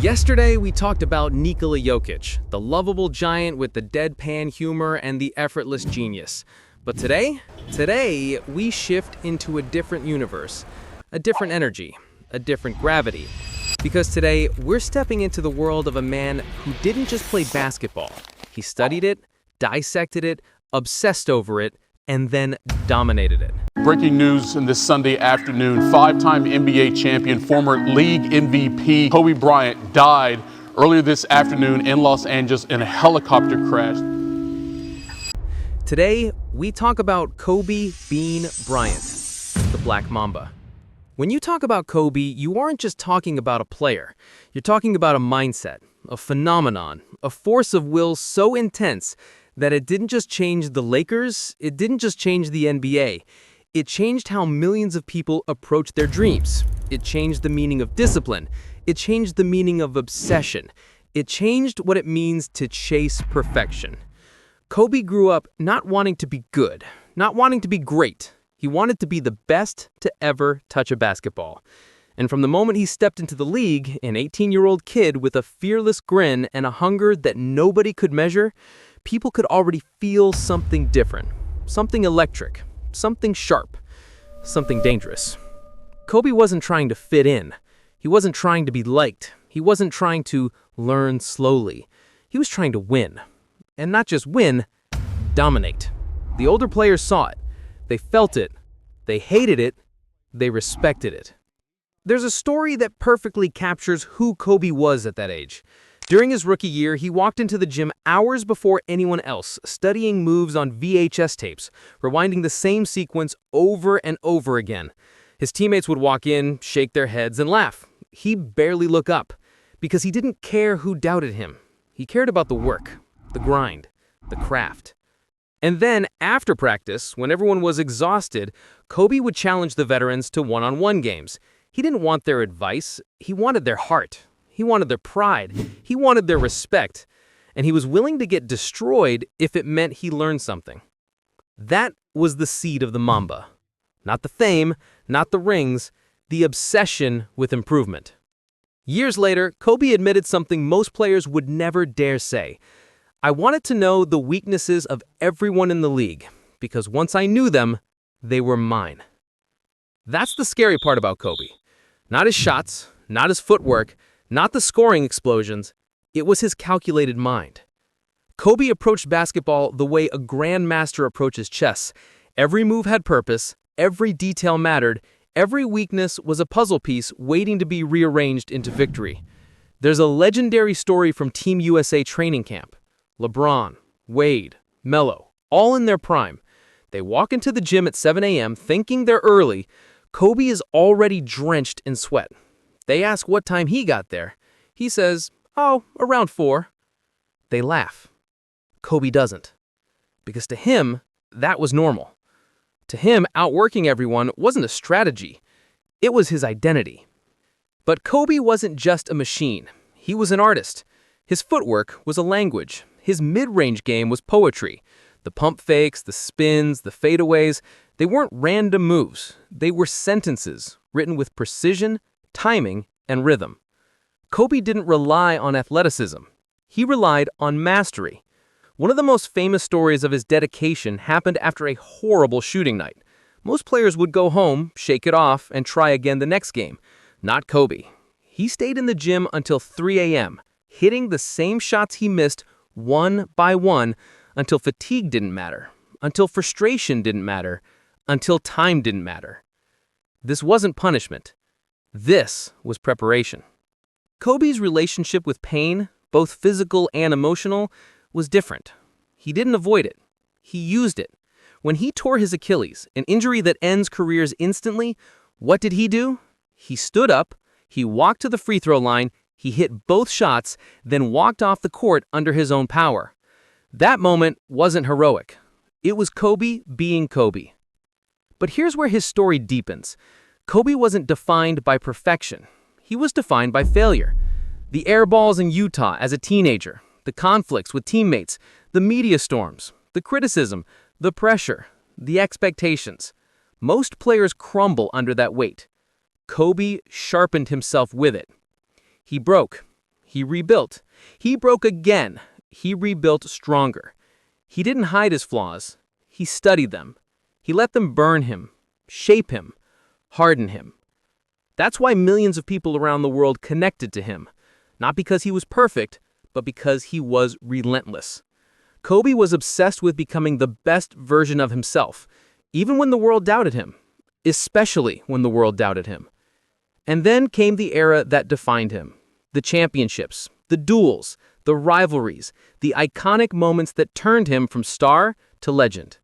Yesterday, we talked about Nikola Jokic, the lovable giant with the deadpan humor and the effortless genius. But today, we shift into a different universe, a different energy, a different gravity. Because today, we're stepping into the world of a man who didn't just play basketball. He studied it, dissected it, obsessed over it, and then dominated it. Breaking news in this Sunday afternoon, five-time NBA champion, former league MVP Kobe Bryant died earlier this afternoon in Los Angeles in a helicopter crash. Today, we talk about Kobe Bean Bryant, the Black Mamba. When you talk about Kobe, you aren't just talking about a player. You're talking about a mindset, a phenomenon, a force of will so intense that it didn't just change the Lakers, it didn't just change the NBA. It changed how millions of people approach their dreams. It changed the meaning of discipline. It changed the meaning of obsession. It changed what it means to chase perfection. Kobe grew up not wanting to be good, not wanting to be great. He wanted to be the best to ever touch a basketball. And from the moment he stepped into the league, an 18-year-old kid with a fearless grin and a hunger that nobody could measure, people could already feel something different, something electric, something sharp, something dangerous. Kobe wasn't trying to fit in. He wasn't trying to be liked. He wasn't trying to learn slowly. He was trying to win. And not just win, dominate. The older players saw it. They felt it. They hated it. They respected it. There's a story that perfectly captures who Kobe was at that age. During his rookie year, he walked into the gym hours before anyone else, studying moves on VHS tapes, rewinding the same sequence over and over again. His teammates would walk in, shake their heads, and laugh. He'd barely look up, because he didn't care who doubted him. He cared about the work, the grind, the craft. And then, after practice, when everyone was exhausted, Kobe would challenge the veterans to one-on-one games. He didn't want their advice, he wanted their heart. He wanted their pride. He wanted their respect. And he was willing to get destroyed if it meant he learned something. That was the seed of the Mamba. Not the fame, not the rings, the obsession with improvement. Years later, Kobe admitted something most players would never dare say. I wanted to know the weaknesses of everyone in the league, because once I knew them, they were mine. That's the scary part about Kobe. Not his shots, not his footwork, not the scoring explosions, it was his calculated mind. Kobe approached basketball the way a grandmaster approaches chess. Every move had purpose, every detail mattered, every weakness was a puzzle piece waiting to be rearranged into victory. There's a legendary story from Team USA training camp. LeBron, Wade, Melo, all in their prime. They walk into the gym at 7 a.m. thinking they're early. Kobe is already drenched in sweat. They ask what time he got there. He says, around 4. They laugh. Kobe doesn't. Because to him, that was normal. To him, outworking everyone wasn't a strategy. It was his identity. But Kobe wasn't just a machine. He was an artist. His footwork was a language. His mid-range game was poetry. The pump fakes, the spins, the fadeaways, they weren't random moves. They were sentences written with precision, timing, and rhythm. Kobe didn't rely on athleticism. He relied on mastery. One of the most famous stories of his dedication happened after a horrible shooting night. Most players would go home, shake it off, and try again the next game. Not Kobe. He stayed in the gym until 3 a.m., hitting the same shots he missed one by one until fatigue didn't matter, until frustration didn't matter, until time didn't matter. This wasn't punishment. This was preparation. Kobe's relationship with pain, both physical and emotional, was different. He didn't avoid it. He used it. When he tore his Achilles, an injury that ends careers instantly, what did he do? He stood up, he walked to the free throw line, he hit both shots, then walked off the court under his own power. That moment wasn't heroic. It was Kobe being Kobe. But here's where his story deepens. Kobe wasn't defined by perfection. He was defined by failure. The air balls in Utah as a teenager, the conflicts with teammates, the media storms, the criticism, the pressure, the expectations. Most players crumble under that weight. Kobe sharpened himself with it. He broke. He rebuilt. He broke again. He rebuilt stronger. He didn't hide his flaws. He studied them. He let them burn him, shape him, harden him. That's why millions of people around the world connected to him. Not because he was perfect, but because he was relentless. Kobe was obsessed with becoming the best version of himself, even when the world doubted him, especially when the world doubted him. And then came the era that defined him. The championships, the duels, the rivalries, the iconic moments that turned him from star to legend.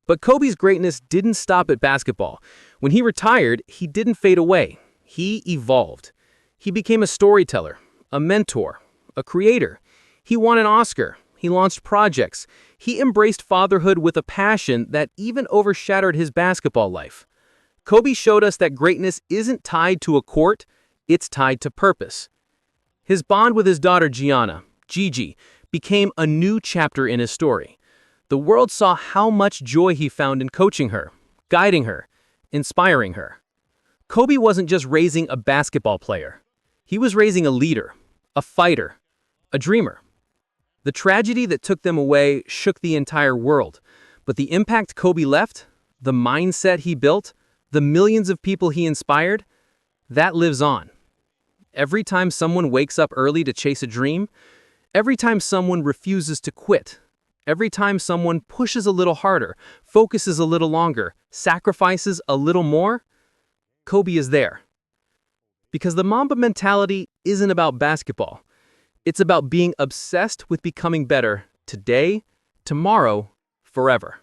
But Kobe's greatness didn't stop at basketball. When he retired, he didn't fade away. He evolved. He became a storyteller, a mentor, a creator. He won an Oscar. He launched projects. He embraced fatherhood with a passion that even overshadowed his basketball life. Kobe showed us that greatness isn't tied to a court, it's tied to purpose. His bond with his daughter Gianna, Gigi, became a new chapter in his story. The world saw how much joy he found in coaching her, guiding her, inspiring her. Kobe wasn't just raising a basketball player. He was raising a leader, a fighter, a dreamer. The tragedy that took them away shook the entire world, but the impact Kobe left, the mindset he built, the millions of people he inspired, that lives on. Every time someone wakes up early to chase a dream, every time someone refuses to quit, every time someone pushes a little harder, focuses a little longer, sacrifices a little more, Kobe is there. Because the Mamba mentality isn't about basketball. It's about being obsessed with becoming better today, tomorrow, forever.